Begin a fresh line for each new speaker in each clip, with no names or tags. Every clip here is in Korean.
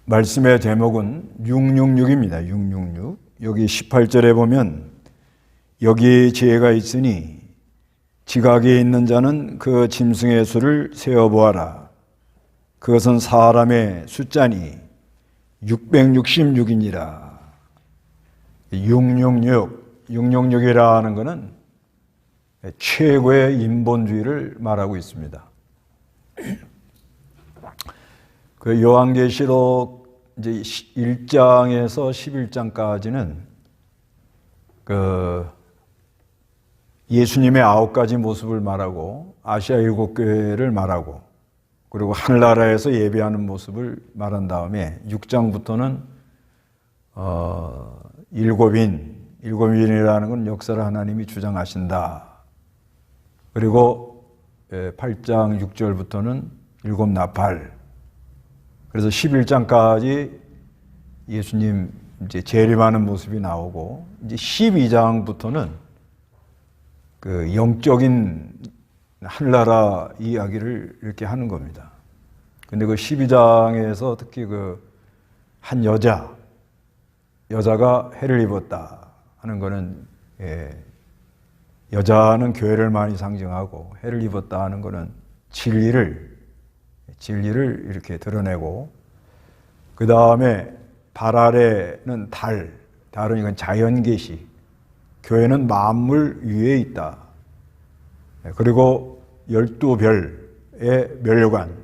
말씀의 제목은 666입니다. 666. 여기 18절에 보면 여기 지혜가 있으니 지각에 있는 자는 그 짐승의 수를 세어보아라. 그것은 사람의 숫자니 666이니라. 666이라는 것은 최고의 인본주의를 말하고 있습니다. 그 요한계시록 이제 1장에서 11장까지는 그 예수님의 9가지 모습을 말하고 아시아 7교회를 말하고 그리고 하늘나라에서 예배하는 모습을 말한 다음에 6장부터는 일곱인이라는 건 역사를 하나님이 주장하신다. 그리고 8장 6절부터는 일곱 나팔. 그래서 11장까지 예수님 이제 재림하는 모습이 나오고 이제 12장부터는 그 영적인 하늘나라 이야기를 이렇게 하는 겁니다. 근데 그 12장에서 특히 그 한 여자가 해를 입었다 하는 거는 여자는 교회를 많이 상징하고 해를 입었다 하는 거는 진리를 이렇게 드러내고 그 다음에 발 아래는 달은 이건 자연계시, 교회는 만물 위에 있다. 그리고 12별의 멸관,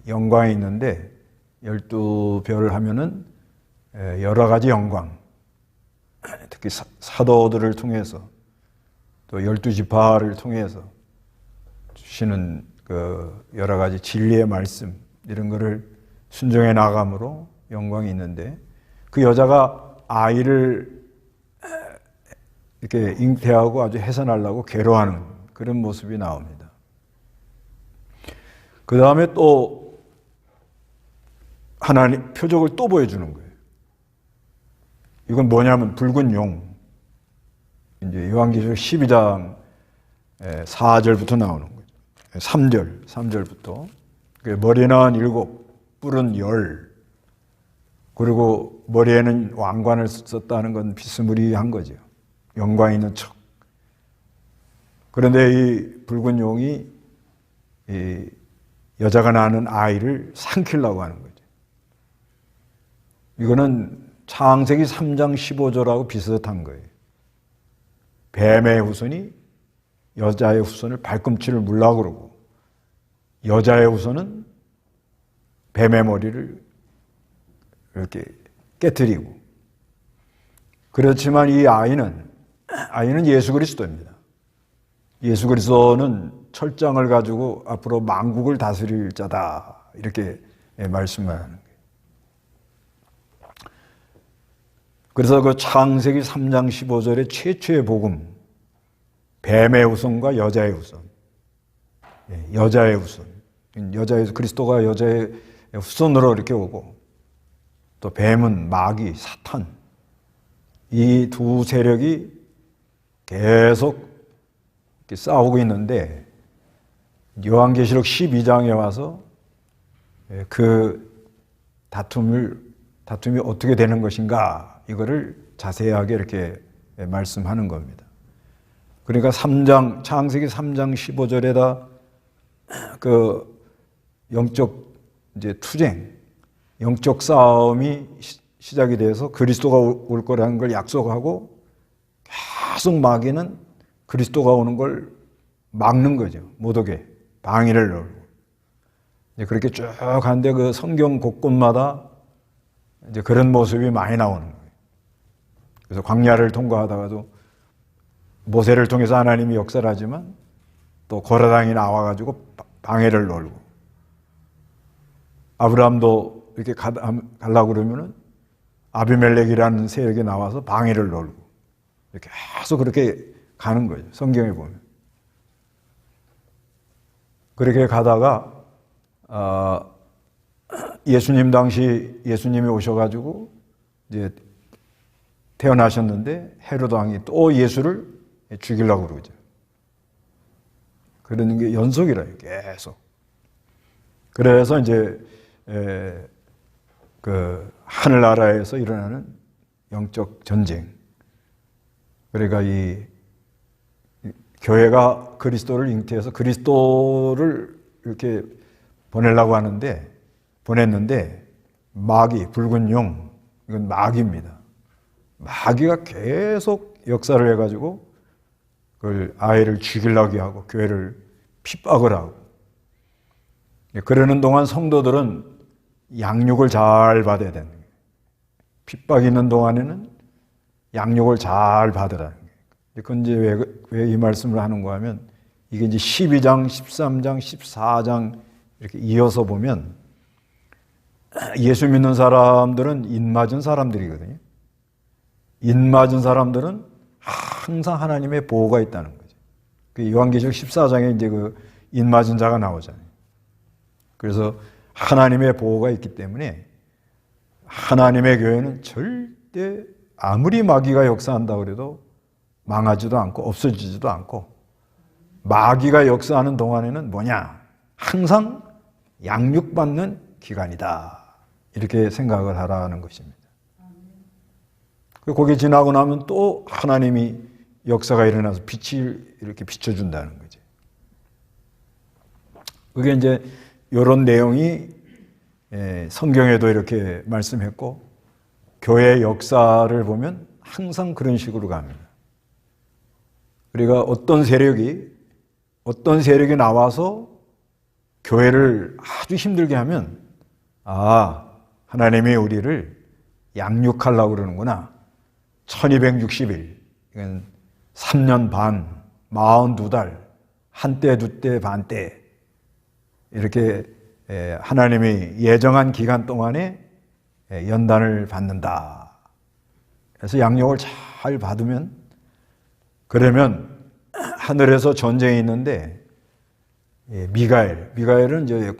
영광이 있는데 12별 하면은 여러 가지 영광, 특히 사도들을 통해서 또 12지파를 통해서 주시는 그 여러 가지 진리의 말씀 이런 거를 순종해 나감으로 영광이 있는데 그 여자가 아이를 이렇게 잉태하고 아주 해산하려고 괴로워하는 그런 모습이 나옵니다. 그 다음에 또 하나님 표적을 또 보여주는 거예요. 이건 뭐냐면 붉은 용. 이제 요한계시록 12장 4절부터 나오는 거예요. 3절부터. 머리는 7, 뿔은 10. 그리고 머리에는 왕관을 썼다는 건 비스무리한 거죠. 영광 있는 척. 그런데 이 붉은 용이 이 여자가 낳는 아이를 삼키려고 하는 거죠. 이거는 창세기 3장 15절하고 비슷한 거예요. 뱀의 후손이 여자의 후손을 발꿈치를 물라고 그러고 여자의 후손은 뱀의 머리를 이렇게 깨트리고 그렇지만 이 아이는 예수 그리스도입니다. 예수 그리스도는 철장을 가지고 앞으로 만국을 다스릴 자다 이렇게 말씀을 하는 거예요. 그래서 그 창세기 3장 15절의 최초의 복음 뱀의 후손과 여자의 후손 그리스도가 여자의 후손으로 이렇게 오고 또 뱀은 마귀 사탄 이 두 세력이 계속 이렇게 싸우고 있는데 요한계시록 12장에 와서 그 다툼이 어떻게 되는 것인가 이거를 자세하게 이렇게 말씀하는 겁니다. 그러니까 창세기 3장 15절에다 그 영적 이제 투쟁, 영적 싸움이 시작이 돼서 그리스도가 올 거라는 걸 약속하고 계속 마귀는 그리스도가 오는 걸 막는 거죠. 못 오게 방해를 넣고. 이제 그렇게 쭉 가는데 그 성경 곳곳마다 이제 그런 모습이 많이 나오는 거예요. 그래서 광야를 통과하다가도 모세를 통해서 하나님이 역사를 하지만 또 고라당이 나와가지고 방해를 놀고 아브라함도 이렇게 가려고 그러면은 아비멜렉이라는 세력이 나와서 방해를 놀고 이렇게 계속 그렇게 가는 거죠. 성경에 보면. 그렇게 가다가 예수님 당시 예수님이 오셔가지고 이제 태어나셨는데 헤로드 왕이 또 예수를 죽이려고 그러죠. 그러는 게 연속이라요, 계속. 그래서 이제 그 하늘나라에서 일어나는 영적 전쟁. 그러니까 이 교회가 그리스도를 잉태해서 그리스도를 이렇게 보냈는데 마귀, 붉은 용, 이건 마귀입니다. 마귀가 계속 역사를 해가지고 그걸 아이를 죽이려고 하고 교회를 핍박을 하고, 그러는 동안 성도들은 양육을 잘 받아야 되는 거예요. 핍박이 있는 동안에는 양육을 잘 받으라는 거예요. 그건 이제 왜 이 말씀을 하는가 하면, 이게 이제 12장, 13장, 14장 이렇게 이어서 보면 예수 믿는 사람들은 인맞은 사람들이거든요. 인맞은 사람들은 항상 하나님의 보호가 있다는 거죠. 그 요한계시록 14장에 이제 그 인맞은 자가 나오잖아요. 그래서 하나님의 보호가 있기 때문에 하나님의 교회는 절대 아무리 마귀가 역사한다고 해도 망하지도 않고 없어지지도 않고, 마귀가 역사하는 동안에는 뭐냐? 항상 양육받는 기간이다. 이렇게 생각을 하라는 것입니다. 거기 지나고 나면 또 하나님이 역사가 일어나서 빛이 이렇게 비춰준다는 거죠. 그게 이제 이런 내용이 성경에도 이렇게 말씀했고, 교회의 역사를 보면 항상 그런 식으로 갑니다. 우리가 어떤 세력이 나와서 교회를 아주 힘들게 하면, 하나님이 우리를 양육하려고 그러는구나. 1260일, 이건 3년 반, 42달, 한때, 두때, 반때, 이렇게 하나님이 예정한 기간 동안에 연단을 받는다. 그래서 양육을 잘 받으면, 그러면 하늘에서 전쟁이 있는데, 미가엘은 이제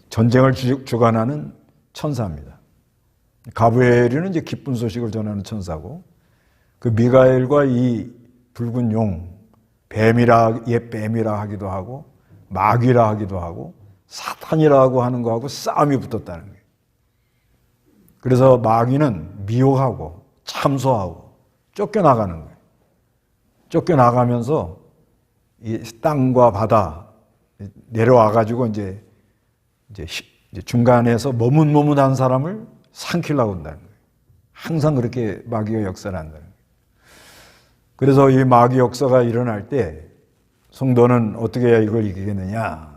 전쟁을 주관하는 천사입니다. 가브리엘은 이제 기쁜 소식을 전하는 천사고, 그 미가엘과 이 붉은 용, 옛 뱀이라 하기도 하고, 마귀라 하기도 하고, 사탄이라고 하는 거하고 싸움이 붙었다는 거예요. 그래서 마귀는 미혹하고 참소하고 쫓겨나가는 거예요. 쫓겨나가면서 이 땅과 바다 내려와가지고 이제 중간에서 머뭇머뭇한 사람을 삼키려고 한다는 거예요. 항상 그렇게 마귀가 역사를 한다는 거예요. 그래서 이 마귀 역사가 일어날 때 성도는 어떻게 해야 이걸 이기겠느냐?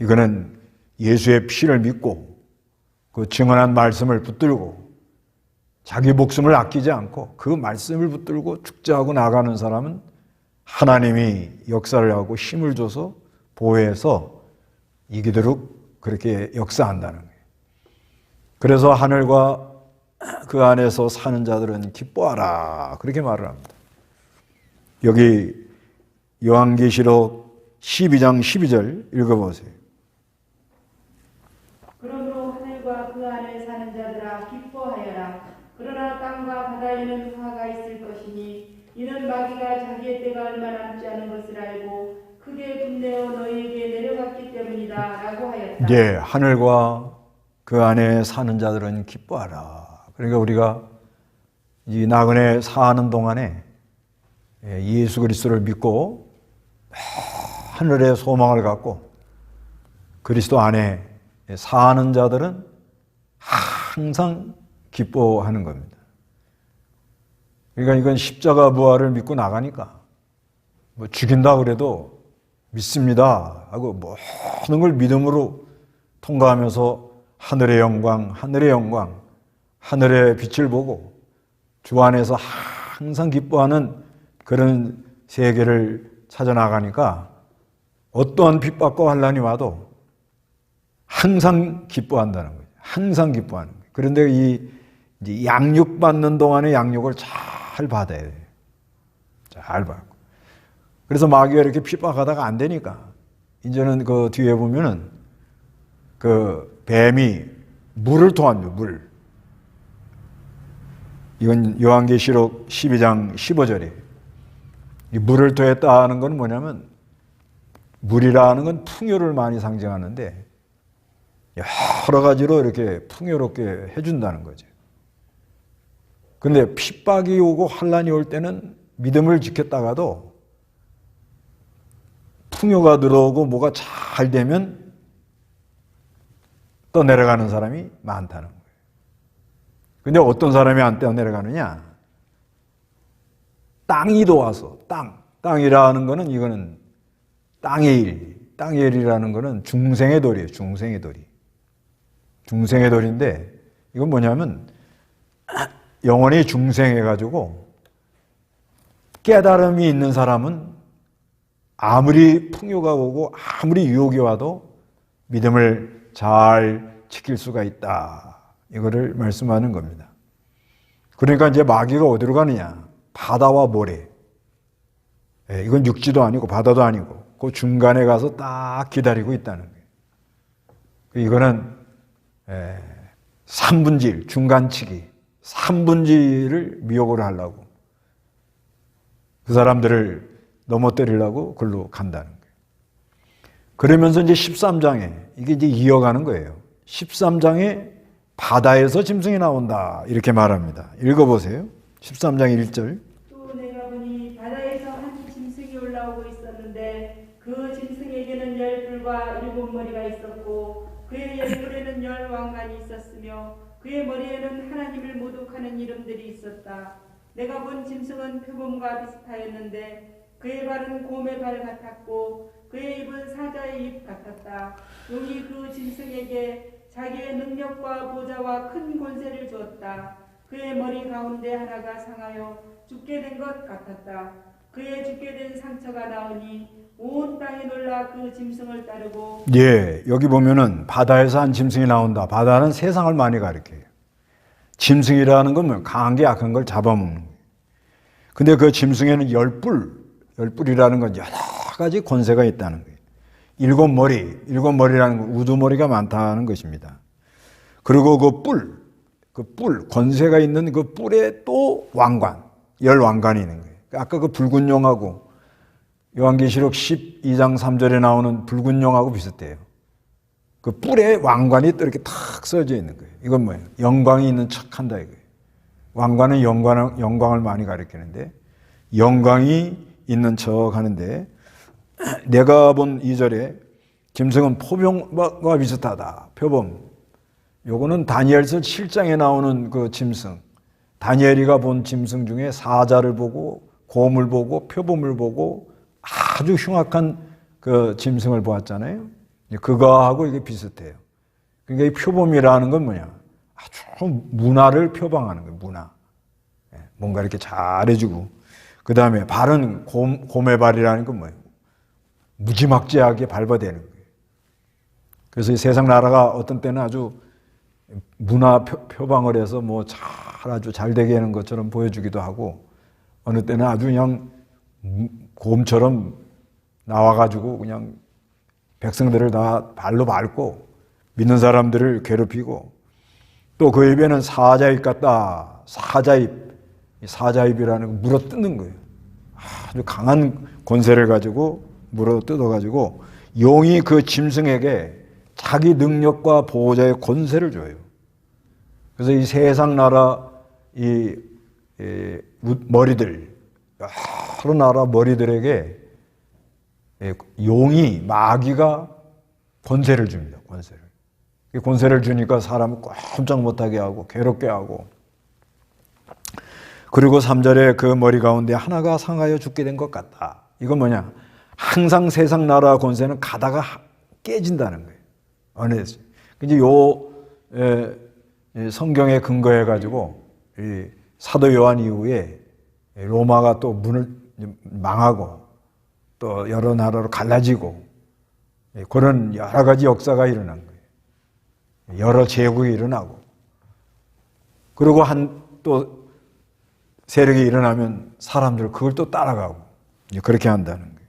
이거는 예수의 피를 믿고 그 증언한 말씀을 붙들고 자기 목숨을 아끼지 않고 그 말씀을 붙들고 축제하고 나가는 사람은 하나님이 역사를 하고 힘을 줘서 보호해서 이기도록 그렇게 역사한다는 거예요. 그래서 하늘과 그 안에서 사는 자들은 기뻐하라, 그렇게 말을 합니다. 여기 요한계시록 12장 12절 읽어보세요.
그러므로 하늘과 그 안에 사는 자들아 기뻐하여라. 그러나 땅과 바다에는 화가 있을 것이니 이는 마귀가 자기의 때가 얼마 남지 않은 것을 알고 크게 분내어 너희에게 내려갔기 때문이다 라고 하였다.
예, 하늘과 그 안에 사는 자들은 기뻐하라. 그러니까 우리가 이 나그네 사는 동안에 예수 그리스도를 믿고 하늘의 소망을 갖고 그리스도 안에 사는 자들은 항상 기뻐하는 겁니다. 그러니까 이건 십자가 부활을 믿고 나가니까 뭐 죽인다 그래도 믿습니다 하고 모든 걸 믿음으로 통과하면서 하늘의 영광, 하늘의 빛을 보고 주 안에서 항상 기뻐하는 그런 세계를 찾아나가니까 어떠한 핍박과 환난이 와도 항상 기뻐한다는 거예요. 항상 기뻐하는 거예요. 그런데 이제 양육받는 동안에 양육을 잘 받아야 돼요. 잘 받고. 그래서 마귀가 이렇게 핍박하다가 안 되니까 이제는 그 뒤에 보면은 그 뱀이 물을 토합니다. 물. 이건 요한계시록 12장 15절이에요. 이 물을 토했다는 건 뭐냐면 물이라는 건 풍요를 많이 상징하는데 여러 가지로 이렇게 풍요롭게 해준다는 거죠. 근데 핍박이 오고 환란이 올 때는 믿음을 지켰다가도 풍요가 들어오고 뭐가 잘 되면 또 내려가는 사람이 많다는 거예요. 근데 어떤 사람이 안 내려가느냐? 땅이 도와서, 땅이라는 거는 이거는 땅의 일, 땅의 일이라는 거는 중생의 도리예요. 중생의 도리. 중생의 도리인데 이건 뭐냐면 영원히 중생해가지고 깨달음이 있는 사람은 아무리 풍요가 오고 아무리 유혹이 와도 믿음을 잘 지킬 수가 있다. 이거를 말씀하는 겁니다. 그러니까 이제 마귀가 어디로 가느냐? 바다와 모래. 이건 육지도 아니고 바다도 아니고 그 중간에 가서 딱 기다리고 있다는 거예요. 이거는 3분질, 중간치기, 3분질을 미혹을 하려고 그 사람들을 넘어뜨리려고 글로 간다는 거예요. 그러면서 이제 13장에 이게 이제 이어가는 거예요. 13장에 바다에서 짐승이 나온다 이렇게 말합니다. 읽어보세요. 13장 1절.
또 내가 보니 바다에서 한 짐승이 올라오고 있었는데 그 짐승에게는 10뿔과 7머리가 있었고 그의 얼굴에는 10왕관이 있었으며 그의 머리에는 하나님을 모독하는 이름들이 있었다. 내가 본 짐승은 표범과 비슷하였는데 그의 발은 곰의 발 같았고 그의 입은 사자의 입 같았다. 용이 그 짐승에게 자기의 능력과 보좌와 큰 권세를 주었다. 그의 머리 가운데 하나가 상하여 죽게 된 것 같았다. 그의 죽게 된 상처가 나오니 온 땅이 놀라 그 짐승을 따르고.
예, 여기 보면은 바다에서 한 짐승이 나온다. 바다는 세상을 많이 가리켜요. 짐승이라는 건 뭐 강한 게 약한 걸 잡아먹는 거예요. 근데 그 짐승에는 열뿔이라는 건 여러 가지 권세가 있다는 거예요. 7머리라는 건 우두머리가 많다는 것입니다. 그리고 그 뿔, 권세가 있는 그 뿔에 또 왕관, 10왕관이 있는 거예요. 아까 그 붉은 용하고 요한계시록 12장 3절에 나오는 붉은 용하고 비슷해요. 그 뿔에 왕관이 또 이렇게 탁 써져 있는 거예요. 이건 뭐예요? 영광이 있는 척 한다 이거예요. 왕관은 영광을 많이 가리키는데 영광이 있는 척 하는데 내가 본 2절에 짐승은 포병과 비슷하다. 표범. 요거는 다니엘서 7장에 나오는 그 짐승. 다니엘이가 본 짐승 중에 사자를 보고 곰을 보고 표범을 보고 아주 흉악한 그 짐승을 보았잖아요. 그거하고 이게 비슷해요. 그러니까 이 표범이라는 건 뭐냐? 아주 문화를 표방하는 거예요. 문화. 뭔가 이렇게 잘해주고. 그 다음에 발은 곰의 발이라는 건 뭐예요? 무지막지하게 밟아대는 거예요. 그래서 이 세상 나라가 어떤 때는 아주 문화 표방을 해서 뭐 아주 잘 되게 하는 것처럼 보여주기도 하고 어느 때는 아주 그냥 곰처럼 나와가지고 그냥 백성들을 다 발로 밟고 믿는 사람들을 괴롭히고 또 그 입에는 사자입 같다. 사자입이라는 거 물어 뜯는 거예요. 아주 강한 권세를 가지고 물어 뜯어가지고 용이 그 짐승에게 자기 능력과 보호자의 권세를 줘요. 그래서 이 세상 나라 이 머리들 여러 나라 머리들에게 용이 마귀가 권세를 줍니다. 권세를 주니까 사람을 꼼짝 못하게 하고 괴롭게 하고 그리고 3절에 그 머리 가운데 하나가 상하여 죽게 된 것 같다. 이건 뭐냐? 항상 세상 나라 권세는 가다가 깨진다는 거예요. 어느 이제 성경에 근거해 가지고 사도 요한 이후에 로마가 또 문을 망하고 또 여러 나라로 갈라지고 그런 여러 가지 역사가 일어난 거예요. 여러 제국이 일어나고 그리고 또 세력이 일어나면 사람들 그걸 또 따라가고 그렇게 한다는 거예요.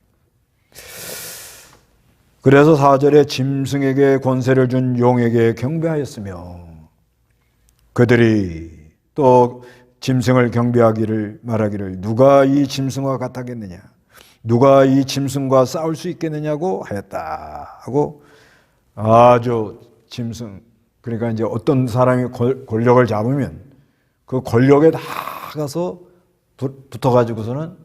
그래서 4절에 짐승에게 권세를 준 용에게 경배하였으며 그들이 또 짐승을 경배하기를 말하기를 누가 이 짐승과 같았겠느냐 누가 이 짐승과 싸울 수 있겠느냐고 하였다 하고 아주 짐승, 그러니까 이제 어떤 사람이 권력을 잡으면 그 권력에 다 가서 붙어가지고서는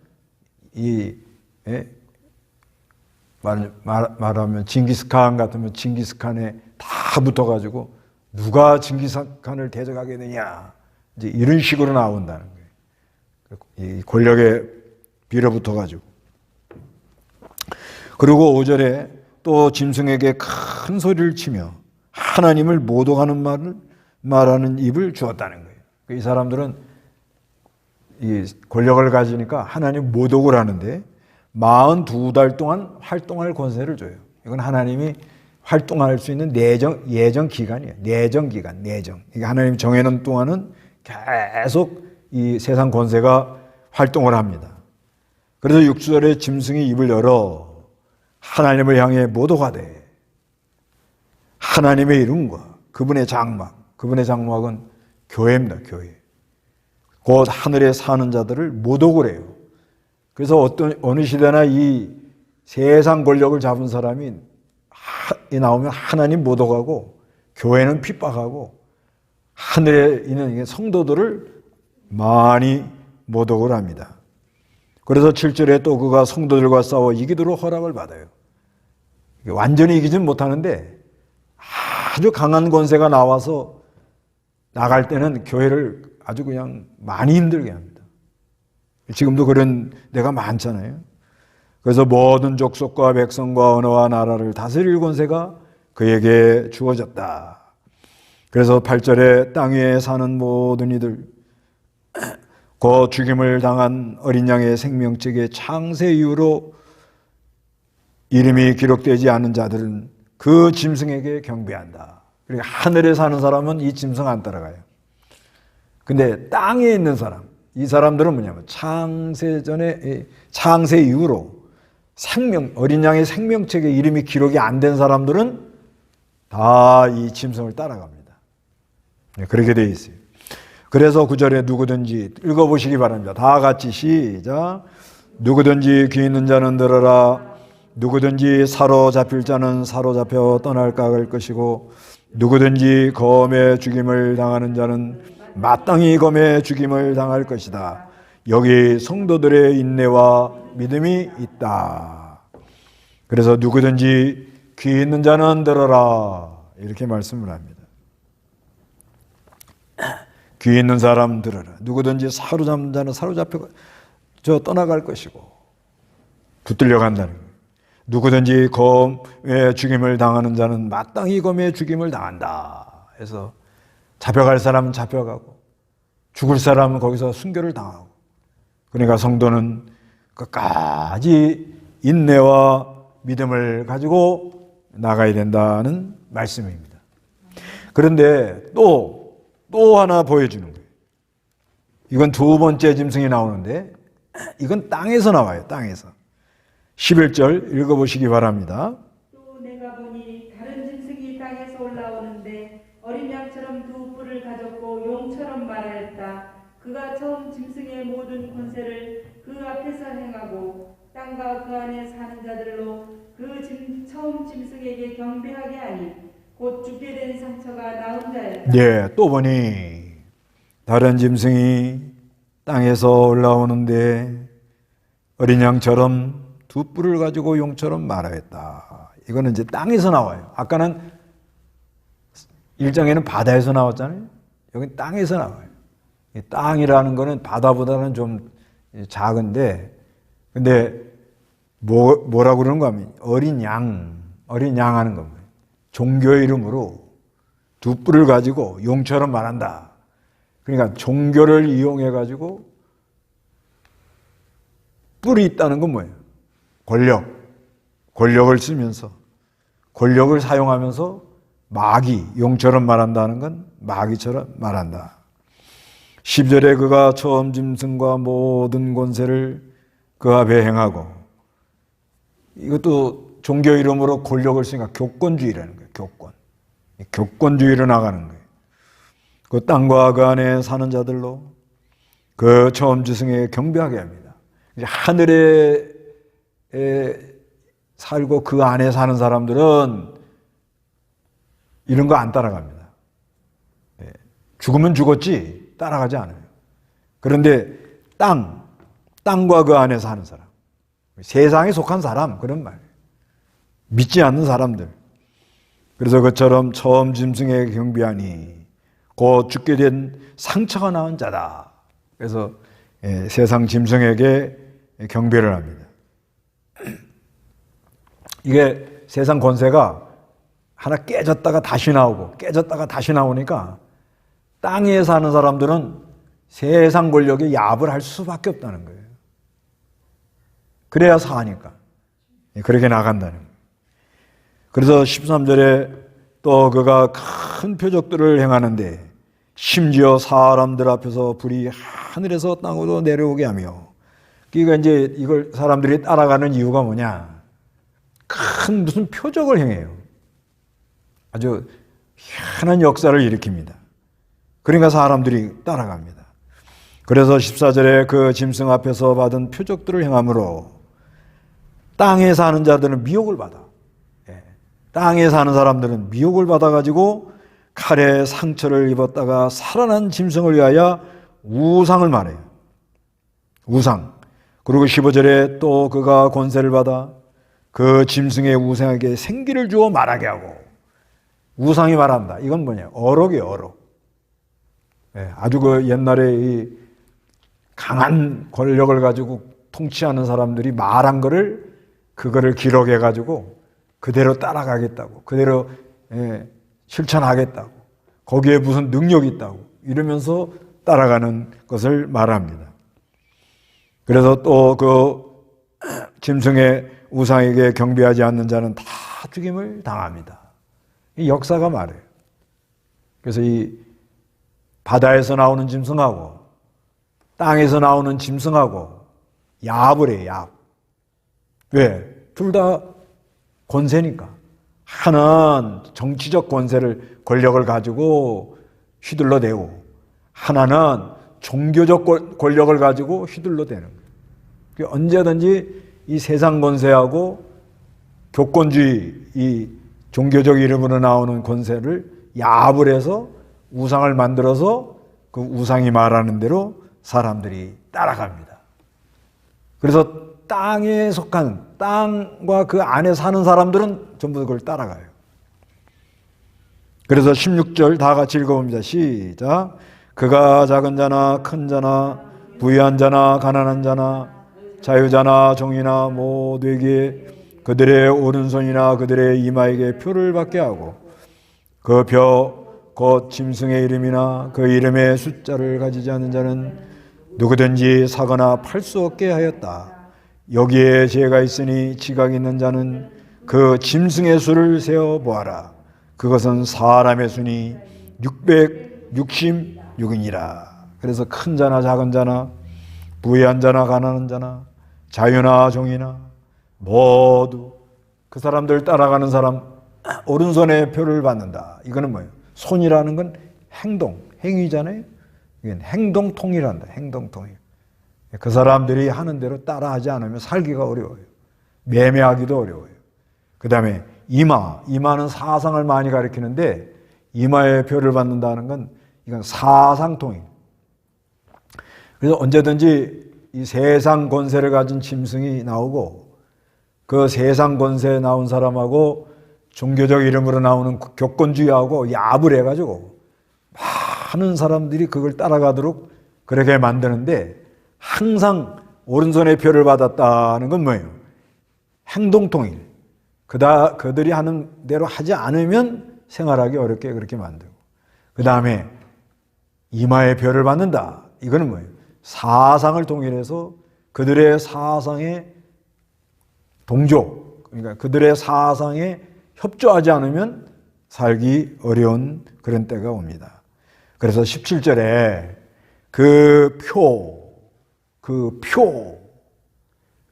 말하면 징기스칸 같으면 징기스칸에 다 붙어가지고 누가 징기스칸을 대적하겠느냐, 이제 이런 식으로 나온다는 거예요. 이 권력에 빌어붙어가지고. 그리고 5절에 또 짐승에게 큰 소리를 치며 하나님을 모독하는 말을 말하는 입을 주었다는 거예요. 이 사람들은 이 권력을 가지니까 하나님 모독을 하는데 42달 동안 활동할 권세를 줘요. 이건 하나님이 활동할 수 있는 예정 기간이에요. 내정 기간, 내정. 이게 하나님 정해놓은 동안은 계속 이 세상 권세가 활동을 합니다. 그래서 6절에 짐승이 입을 열어 하나님을 향해 모독하되 하나님의 이름과 그분의 장막은 교회입니다. 교회. 곧 하늘에 사는 자들을 모독을 해요. 그래서 어느 시대나 이 세상 권력을 잡은 사람이 나오면 하나님 모독하고 교회는 핍박하고 하늘에 있는 성도들을 많이 모독을 합니다. 그래서 7절에 또 그가 성도들과 싸워 이기도록 허락을 받아요. 완전히 이기진 못하는데 아주 강한 권세가 나와서 나갈 때는 교회를 아주 그냥 많이 힘들게 합니다. 지금도 그런 데가 많잖아요. 그래서 모든 족속과 백성과 언어와 나라를 다스릴 권세가 그에게 주어졌다. 그래서 8절에 땅 위에 사는 모든 이들, 그 죽임을 당한 어린 양의 생명책의 창세 이후로 이름이 기록되지 않은 자들은 그 짐승에게 경배한다. 그러니까 하늘에 사는 사람은 이 짐승 안 따라가요. 근데 땅에 있는 사람, 이 사람들은 뭐냐면 창세 이후로 어린 양의 생명책에 이름이 기록이 안 된 사람들은 다 이 짐승을 따라갑니다. 그렇게 되어 있어요. 그래서 9절에 누구든지 읽어보시기 바랍니다. 다 같이 시작. 누구든지 귀 있는 자는 들어라. 누구든지 사로잡힐 자는 사로잡혀 떠날까 할 것이고 누구든지 검의 죽임을 당하는 자는 마땅히 검의 죽임을 당할 것이다. 여기 성도들의 인내와 믿음이 있다. 그래서 누구든지 귀 있는 자는 들어라 이렇게 말씀을 합니다. 귀 있는 사람 들어라. 누구든지 사로잡는 자는 사로잡혀 떠나갈 것이고 붙들려 간다는 거예요. 누구든지 검의 죽임을 당하는 자는 마땅히 검의 죽임을 당한다. 해서 잡혀갈 사람은 잡혀가고 죽을 사람은 거기서 순교를 당하고. 그러니까 성도는 끝까지 인내와 믿음을 가지고 나가야 된다는 말씀입니다. 그런데 또 하나 보여주는 거예요. 이건 두 번째 짐승이 나오는데 이건 땅에서 나와요. 땅에서. 11절 읽어보시기 바랍니다.
또 내가 보니 다른 짐승이 땅에서 올라오는데 어린 양처럼 두 뿔을 가졌고 용처럼 말하였다. 그가 처음 짐승의 모든 권세를 그 앞에서 행하고 땅과 그 안에 사는 자들로 처음 짐승에게 경배하게 하니 곧 죽게 된 상처가 나은 자였다.
예, 또 보니 다른 짐승이 땅에서 올라오는데 어린 양처럼 두 뿔을 가지고 용처럼 말하였다. 이거는 이제 땅에서 나와요. 아까는 1장에는 바다에서 나왔잖아요. 여긴 땅에서 나와요. 땅이라는 거는 바다보다는 좀 작은데, 근데 뭐라고 그러는 거 하면 어린 양 하는 겁니다. 종교의 이름으로 두 뿔을 가지고 용처럼 말한다. 그러니까 종교를 이용해 가지고 뿔이 있다는 건 뭐예요? 권력을 쓰면서 권력을 사용하면서 용처럼 말한다는 건 마귀처럼 말한다. 10절에 그가 처음 짐승과 모든 권세를 그 앞에 행하고, 이것도 종교 이름으로 권력을 쓰니까 교권주의라는 거예요. 교권주의로 나가는 거예요. 그 땅과 그 안에 사는 자들로 그 처음 짐승에 경배하게 합니다. 이제 하늘에 살고 그 안에 사는 사람들은 이런 거 안 따라갑니다. 죽으면 죽었지 따라가지 않아요. 그런데 땅과 그 안에 사는 사람, 세상에 속한 사람, 그런 말이에요. 믿지 않는 사람들. 그래서 그처럼 처음 짐승에게 경배하니 곧 죽게 된 상처가 나은 자다. 그래서 세상 짐승에게 경배를 합니다. 이게 세상 권세가 하나 깨졌다가 다시 나오고 깨졌다가 다시 나오니까 땅에 사는 사람들은 세상 권력에 야합을 할 수밖에 없다는 거예요. 그래야 사니까. 그렇게 나간다는 거예요. 그래서 13절에 또 그가 큰 표적들을 행하는데 심지어 사람들 앞에서 불이 하늘에서 땅으로 내려오게 하며, 그러니까 이제 이걸 사람들이 따라가는 이유가 뭐냐? 큰 무슨 표적을 행해요. 아주 희한한 역사를 일으킵니다. 그러니까 사람들이 따라갑니다. 그래서 14절에 그 짐승 앞에서 받은 표적들을 행함으로 땅에 사는 자들은 미혹을 받아. 땅에 사는 사람들은 미혹을 받아가지고 칼에 상처를 입었다가 살아난 짐승을 위하여 우상을 말해요. 우상. 그리고 15절에 또 그가 권세를 받아 그 짐승의 우상에게 생기를 주어 말하게 하고, 우상이 말한다. 이건 뭐냐? 어록이에요, 어록. 아주 그 옛날에 이 강한 권력을 가지고 통치하는 사람들이 말한 그거를 기록해 가지고 그대로 따라가겠다고, 그대로 실천하겠다고, 거기에 무슨 능력이 있다고 이러면서 따라가는 것을 말합니다. 그래서 또 그 짐승의 우상에게 경배하지 않는 자는 다 죽임을 당합니다. 이 역사가 말해요. 그래서 이 바다에서 나오는 짐승하고 땅에서 나오는 짐승하고 야합을 해요, 야합. 왜? 둘 다 권세니까. 하나는 정치적 권력을 가지고 휘둘러대고, 하나는 종교적 권력을 가지고 휘둘러대는 거예요. 언제든지 이 세상 권세하고 교권주의, 이 종교적 이름으로 나오는 권세를 야합을 해서 우상을 만들어서 그 우상이 말하는 대로 사람들이 따라갑니다. 그래서 땅에 속한, 땅과 그 안에 사는 사람들은 전부 그걸 따라가요. 그래서 16절 다 같이 읽어봅니다. 시작. 그가 작은 자나 큰 자나 부유한 자나 가난한 자나 자유자나 종이나 모두에게 그들의 오른손이나 그들의 이마에게 표를 받게 하고 그 표 곧 짐승의 이름이나 그 이름의 숫자를 가지지 않는 자는 누구든지 사거나 팔 수 없게 하였다. 여기에 죄가 있으니 지각 있는 자는 그 짐승의 수를 세어 보아라. 그것은 사람의 수니 666이니라. 그래서 큰 자나 작은 자나 부유한 자나 가난한 자나 자유나 종이나 모두 그 사람들 따라가는 사람 오른손에 표를 받는다. 이거는 뭐예요? 손이라는 건 행동, 행위잖아요. 이건 행동통일한다. 행동통일. 그 사람들이 하는 대로 따라하지 않으면 살기가 어려워요. 매매하기도 어려워요. 그 다음에 이마는 사상을 많이 가리키는데 이마에 표를 받는다는 건 이건 사상통일. 그래서 언제든지 이 세상 권세를 가진 짐승이 나오고 그 세상 권세에 나온 사람하고 종교적 이름으로 나오는 교권주의하고 야합을 해가지고 많은 사람들이 그걸 따라가도록 그렇게 만드는데, 항상 오른손에 표를 받았다는 건 뭐예요? 행동통일. 그들이 하는 대로 하지 않으면 생활하기 어렵게 그렇게 만들고, 그 다음에 이마에 표를 받는다. 이거는 뭐예요? 사상을 통일해서 그들의 사상에 동조, 그러니까 그들의 사상에 협조하지 않으면 살기 어려운 그런 때가 옵니다. 그래서 17절에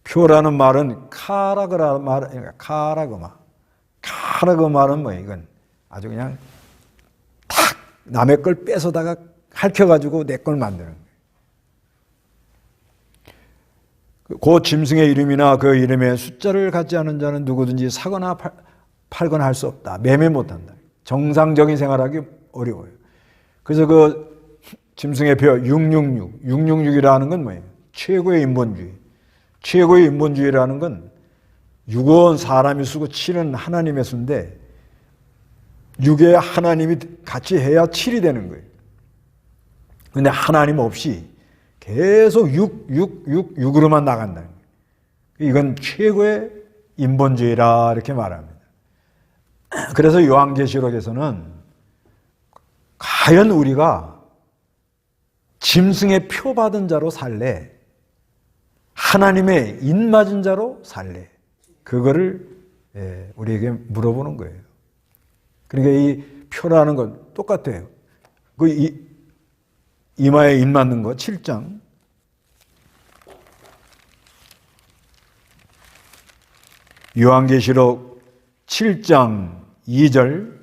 표라는 말은 카라그 말은 뭐예요? 이건 아주 그냥 탁 남의 걸 뺏어다가 핥혀가지고 내 걸 만드는 거예요. 그 짐승의 이름이나 그 이름의 숫자를 갖지 않은 자는 누구든지 사거나 팔거나 할 수 없다. 매매 못한다. 정상적인 생활하기 어려워요. 그래서 그 짐승의 표 666이라는 건 뭐예요? 최고의 인본주의. 최고의 인본주의라는 건 6은 사람이 쓰고 7은 하나님의 수인데 6에 하나님이 같이 해야 7이 되는 거예요. 근데 하나님 없이 계속 6으로만 나간다는 거예요. 이건 최고의 인본주의라 이렇게 말합니다. 그래서 요한계시록에서는 과연 우리가 짐승의 표 받은 자로 살래? 하나님의 인 맞은 자로 살래? 그거를 우리에게 물어보는 거예요. 그러니까 이 표라는 건 똑같아요. 그 이마에 인 맞는 거 7장. 요한계시록 7장 2절.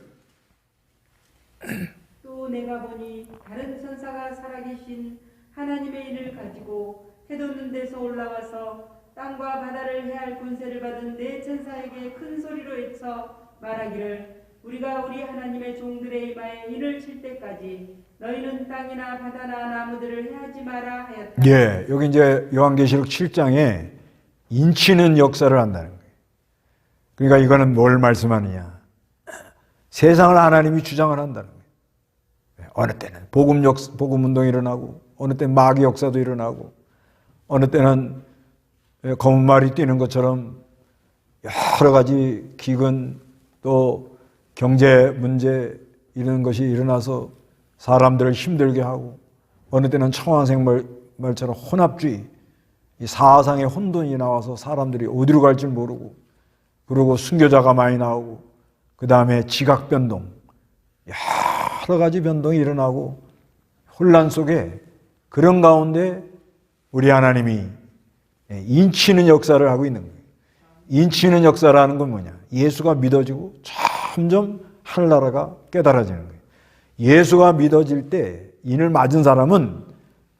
또 내가 보니 다른 천사가 살아계신 하나님의 인을 가지고 해돋는 데서 올라와서 땅과 바다를 해할 권세를 받은 네 천사에게 큰 소리로 외쳐 말하기를 우리가 우리 하나님의 종들의 이마에 인을 칠 때까지 너희는 땅이나 바다나 나무들을 해하지 마라 하였다.
예, 여기 이제 요한계시록 7장에 인치는 역사를 한다는 거예요. 그러니까 이거는 뭘 말씀하느냐? 세상을 하나님이 주장을 한다는 거예요. 어느 때는 복음 운동이 일어나고, 어느 때는 마귀 역사도 일어나고, 어느 때는 검은 말이 뛰는 것처럼 여러 가지 기근 또 경제 문제 이런 것이 일어나서 사람들을 힘들게 하고, 어느 때는 청황생말처럼 혼합주의, 이 사상의 혼돈이 나와서 사람들이 어디로 갈지 모르고, 그리고 순교자가 많이 나오고, 그 다음에 지각 변동, 여러 가지 변동이 일어나고 혼란 속에 그런 가운데 우리 하나님이 인치는 역사를 하고 있는 거예요. 인치는 역사라는 건 뭐냐? 예수가 믿어지고 점점 하늘나라가 깨달아지는 거예요. 예수가 믿어질 때 인을 맞은 사람은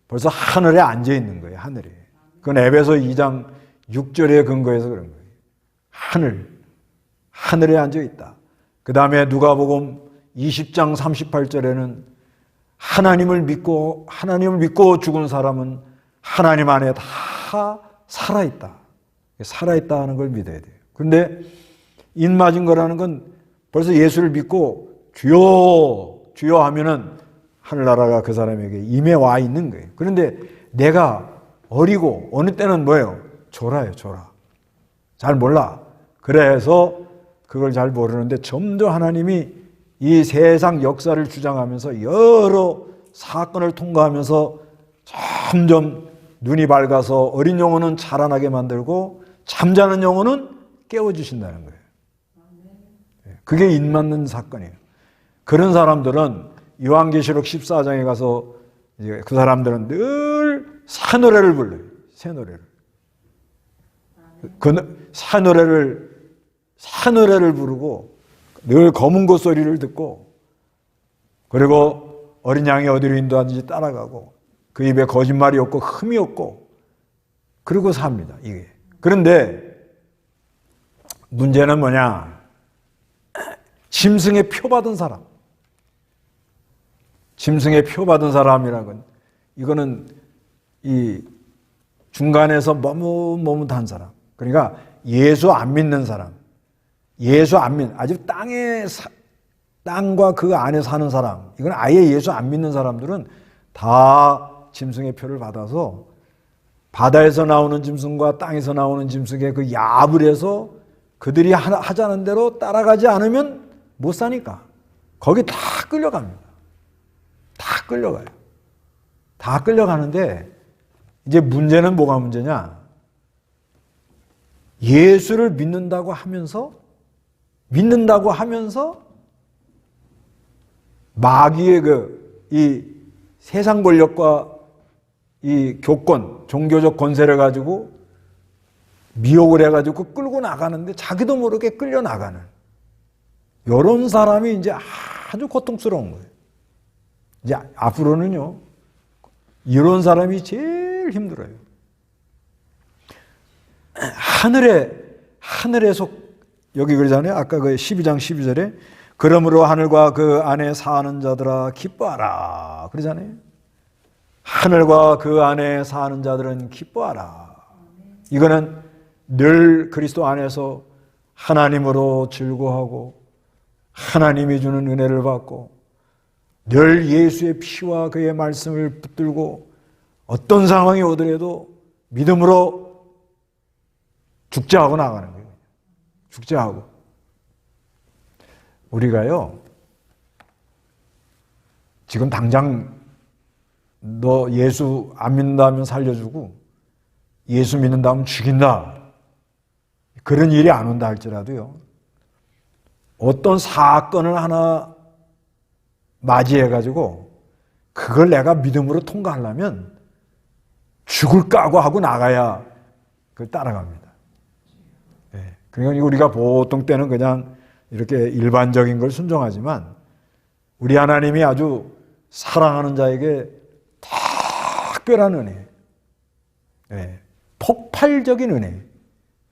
벌써 하늘에 앉아 있는 거예요. 하늘에. 그건 에베소 2장 6절에 근거해서 그런 거예요. 하늘에 앉아 있다. 그 다음에 누가복음 20장 38절에는 하나님을 믿고 죽은 사람은 하나님 안에 다 살아있다. 살아있다 하는 걸 믿어야 돼요. 그런데 인 맞은 거라는 건 벌써 예수를 믿고 주여 하면은 하늘나라가 그 사람에게 임해 와 있는 거예요. 그런데 내가 어리고 어느 때는 뭐예요? 졸아요, 졸아. 잘 몰라. 그래서 그걸 잘 모르는데 점점 하나님이 이 세상 역사를 주장하면서 여러 사건을 통과하면서 점점 눈이 밝아서 어린 영혼은 자라나게 만들고 잠자는 영혼은 깨워주신다는 거예요. 그게 인 맞는 사건이에요. 그런 사람들은 요한계시록 14장에 가서 이제 그 사람들은 늘 새노래를 불러요. 새노래를. 그 새노래를 부르고 늘 검은 고 소리를 듣고 그리고 어린 양이 어디로 인도하는지 따라가고 그 입에 거짓말이 없고 흠이 없고 그러고 삽니다. 이게. 그런데 문제는 뭐냐? 짐승의 표 받은 사람. 짐승의 표 받은 사람이라는 건 이거는 이 중간에서 머뭇머뭇한 사람. 그러니까 예수 안 믿는 사람. 예수 안 믿는, 아주 땅과 그 안에 사는 사람. 이건 아예 예수 안 믿는 사람들은 다 짐승의 표를 받아서 바다에서 나오는 짐승과 땅에서 나오는 짐승의 그 야합을 해서 그들이 하자는 대로 따라가지 않으면 못 사니까 거기 다 끌려갑니다. 다 끌려가요. 다 끌려가는데 이제 문제는 뭐가 문제냐? 예수를 믿는다고 하면서 마귀의 이 세상 권력과 이 교권, 종교적 권세를 가지고 미혹을 해가지고 끌고 나가는데 자기도 모르게 끌려 나가는 이런 사람이 이제 아주 고통스러운 거예요. 이제 앞으로는요, 이런 사람이 제일 힘들어요. 하늘에서 여기 그러잖아요. 아까 그 12장 12절에 그러므로 하늘과 그 안에 사는 자들아 기뻐하라 그러잖아요. 하늘과 그 안에 사는 자들은 기뻐하라. 이거는 늘 그리스도 안에서 하나님으로 즐거워하고 하나님이 주는 은혜를 받고 늘 예수의 피와 그의 말씀을 붙들고 어떤 상황이 오더라도 믿음으로 죽자하고 나가는 거예요. 죽자하고. 우리가요, 지금 당장 너 예수 안 믿는다면 살려주고 예수 믿는다면 죽인다. 그런 일이 안 온다 할지라도요. 어떤 사건을 하나 맞이해가지고 그걸 내가 믿음으로 통과하려면 죽을 각오하고 나가야 그걸 따라갑니다. 네. 그러니까 우리가 보통 때는 그냥 이렇게 일반적인 걸 순종하지만 우리 하나님이 아주 사랑하는 자에게 특별한 은혜, 네. 폭발적인 은혜,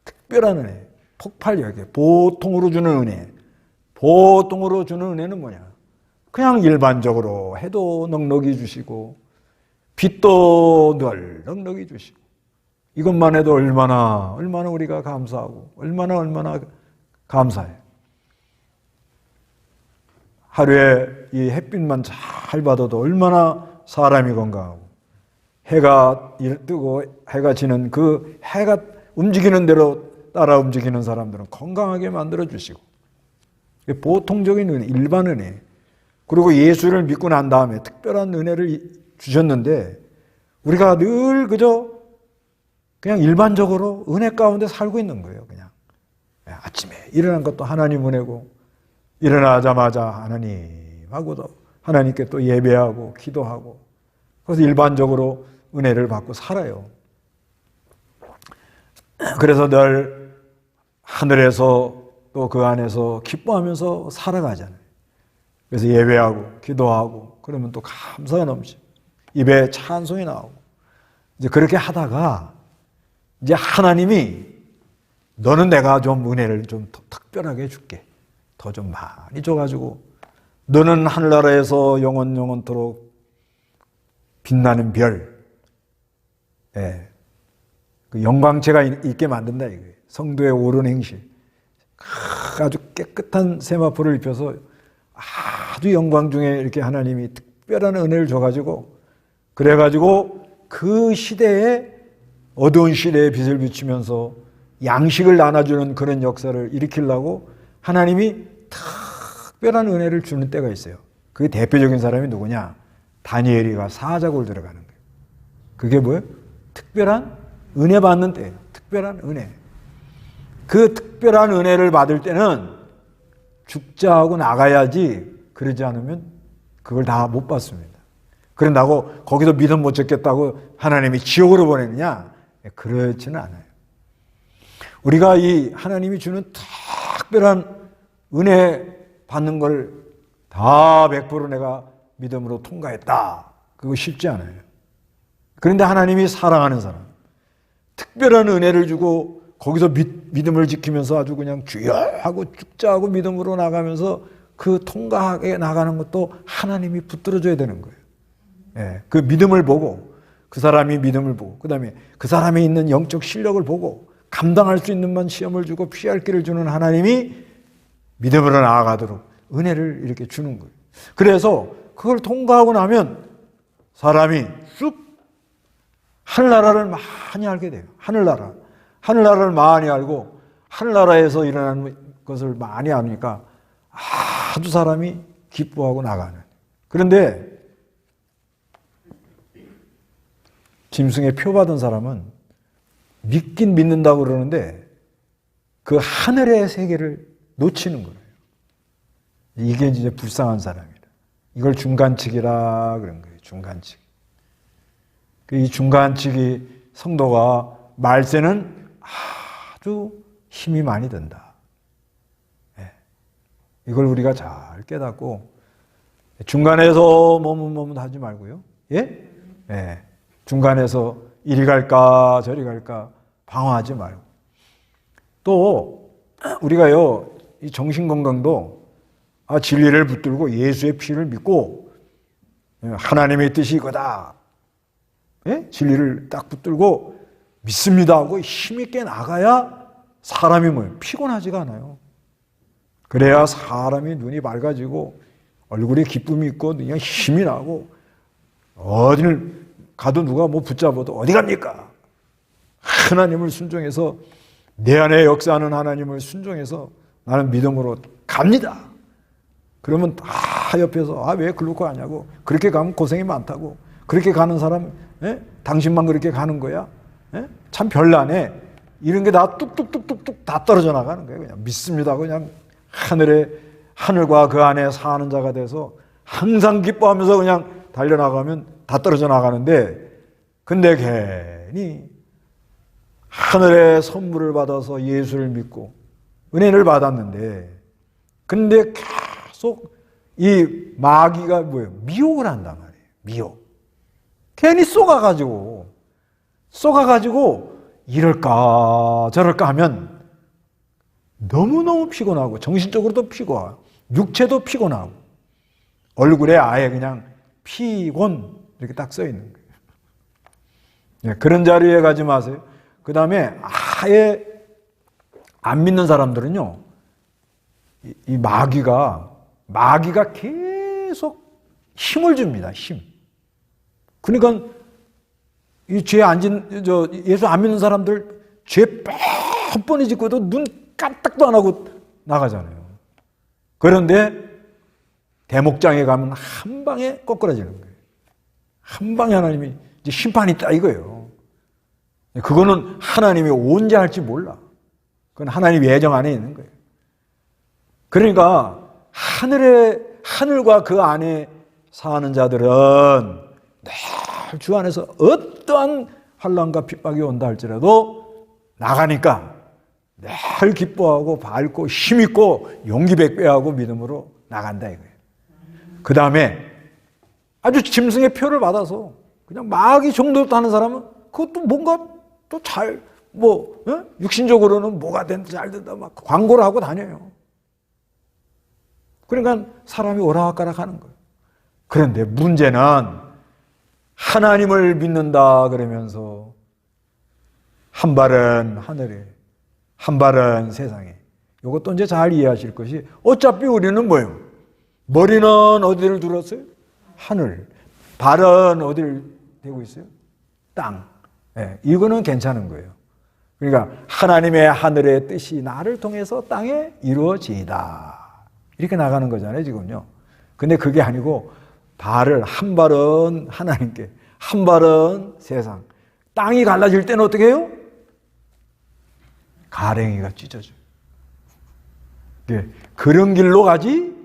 특별한 은혜, 폭발적이게 보통으로 주는 은혜. 보통으로 주는 은혜는 뭐냐? 그냥 일반적으로 해도 넉넉히 주시고 빚도 늘 넉넉히 주시고 이것만 해도 얼마나 우리가 감사하고 얼마나 감사해. 하루에 이 햇빛만 잘 받아도 얼마나 사람이 건강하고 해가 뜨고 해가 지는 그 해가 움직이는 대로 따라 움직이는 사람들은 건강하게 만들어 주시고 보통적인 은혜, 일반 은혜. 그리고 예수를 믿고 난 다음에 특별한 은혜를 주셨는데 우리가 늘 그냥 일반적으로 은혜 가운데 살고 있는 거예요. 그냥 아침에 일어난 것도 하나님 은혜고 일어나자마자 하나님하고도 하나님께 또 예배하고 기도하고 그래서 일반적으로 은혜를 받고 살아요. 그래서 늘 하늘에서 또 그 안에서 기뻐하면서 살아가잖아요. 그래서 예배하고 기도하고 그러면 또 감사가 넘치고 입에 찬송이 나오고 이제 그렇게 하다가 이제 하나님이 너는 내가 좀 은혜를 좀 더 특별하게 줄게. 더 좀 많이 줘가지고 너는 하늘나라에서 영원토록 빛나는 별, 예, 그 영광체가 있게 만든다 이거예요. 성도의 옳은 행실. 아주 깨끗한 세마포를 입혀서 아주 영광 중에 이렇게 하나님이 특별한 은혜를 줘가지고 그래가지고 그 시대에 어두운 시대에 빛을 비추면서 양식을 나눠주는 그런 역사를 일으키려고 하나님이 특별한 은혜를 주는 때가 있어요. 그게 대표적인 사람이 누구냐? 다니엘이가 사자굴 들어가는 거예요. 그게 뭐예요? 특별한 은혜 받는 때예요. 특별한 은혜. 그 특별한 은혜를 받을 때는 죽자 하고 나가야지 그러지 않으면 그걸 다 못 받습니다. 그런다고 거기서 믿음 못 찾겠다고 하나님이 지옥으로 보내느냐? 그렇지는 않아요. 우리가 이 하나님이 주는 특별한 은혜 받는 걸 다 100% 내가 믿음으로 통과했다. 그거 쉽지 않아요. 그런데 하나님이 사랑하는 사람, 특별한 은혜를 주고 거기서 믿음을 지키면서 아주 그냥 주여 하고 죽자 하고 믿음으로 나가면서 그 통과하게 나가는 것도 하나님이 붙들어줘야 되는 거예요. 예, 그 믿음을 보고 그 사람이 믿음을 보고 그 다음에 그 사람이 있는 영적 실력을 보고 감당할 수 있는 만 시험을 주고 피할 길을 주는 하나님이 믿음으로 나아가도록 은혜를 이렇게 주는 거예요. 그래서 그걸 통과하고 나면 사람이 쑥 하늘나라를 많이 알게 돼요. 하늘나라를 많이 알고 하늘나라에서 일어나는 것을 많이 아니까 아주 사람이 기뻐하고 나가는. 그런데 짐승의 표 받은 사람은 믿긴 믿는다고 그러는데 그 하늘의 세계를 놓치는 거예요. 이게 이제 불쌍한 사람이다. 이걸 중간치기라 그런 거예요. 중간치기. 이 중간치기 성도가 말세는 아주 힘이 많이 든다. 예. 이걸 우리가 잘 깨닫고 중간에서 머뭇머뭇하지 말고요. 예? 예. 중간에서 이리 갈까 저리 갈까 방황하지 말고 또 우리가요 이 정신 건강도 진리를 붙들고 예수의 피를 믿고 하나님의 뜻이 이거다. 진리를 딱 붙들고 믿습니다 하고 힘있게 나가야 사람이 뭐예요? 피곤하지가 않아요. 그래야 사람이 눈이 밝아지고 얼굴에 기쁨이 있고 그냥 힘이 나고 어디를 가도 누가 뭐 붙잡아도 어디 갑니까? 하나님을 순종해서 내 안에 역사하는 하나님을 순종해서 나는 믿음으로 갑니다. 그러면 다 옆에서 왜 글로 가냐고 그렇게 가면 고생이 많다고 그렇게 가는 사람 당신만 그렇게 가는 거야? 참 별나네. 이런 게 다 뚝뚝뚝뚝뚝 다 떨어져 나가는 거예요. 그냥 믿습니다. 그냥 하늘과 그 안에 사는 자가 돼서 항상 기뻐하면서 그냥 달려나가면 다 떨어져 나가는데 근데 괜히 하늘의 선물을 받아서 예수를 믿고 은혜를 받았는데 근데 계속 이 마귀가 뭐예요? 미혹을 한단 말이에요. 미혹. 괜히 쏘가가지고 이럴까 저럴까 하면 너무너무 피곤하고 정신적으로도 피곤하고 육체도 피곤하고 얼굴에 아예 그냥 피곤 이렇게 딱 써 있는 거예요. 그런 자리에 가지 마세요. 그 다음에 아예 안 믿는 사람들은요, 이 마귀가 계속 힘을 줍니다. 힘. 그러니까 이 죄 안 짓는 예수 안 믿는 사람들 죄 뻔뻔히 짓고도 눈 깜짝도 안 하고 나가잖아요. 그런데 대목장에 가면 한 방에 꼬꾸라지는 거예요. 한 방에 하나님이 이제 심판이 있다 이거예요. 그거는 하나님이 언제 할지 몰라. 그건 하나님 예정 안에 있는 거예요. 그러니까 하늘과 그 안에 사는 자들은 늘 주 안에서 어떠한 환난과 핍박이 온다 할지라도 나가니까 늘 기뻐하고 밝고 힘있고 용기 백배하고 믿음으로 나간다 이거예요. 그 다음에 아주 짐승의 표를 받아서 그냥 마귀 정도 하는 사람은 그것도 뭔가 또 잘 육신적으로는 뭐가 된다 잘 된다 막 광고를 하고 다녀요. 그러니까 사람이 오락가락 하는 거예요. 그런데 문제는 하나님을 믿는다 그러면서 한 발은 하늘에 한 발은 세상에. 이것도 이제 잘 이해하실 것이 어차피 우리는 뭐예요? 머리는 어디를 들었어요? 하늘. 발은 어디를 대고 있어요? 땅. 이거는 괜찮은 거예요. 그러니까 하나님의 하늘의 뜻이 나를 통해서 땅에 이루어지이다. 이렇게 나가는 거잖아요, 지금요. 근데 그게 아니고 한 발은 하나님께, 한 발은 세상. 땅이 갈라질 때는 어떻게 해요? 가랭이가 찢어져요. 그런 길로 가지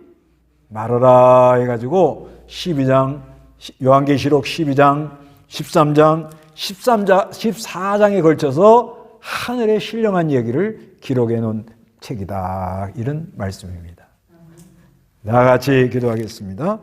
말아라 해가지고 12장, 요한계시록 12장, 13장, 14장에 걸쳐서 하늘의 신령한 얘기를 기록해 놓은 책이다. 이런 말씀입니다. 다 같이 기도하겠습니다.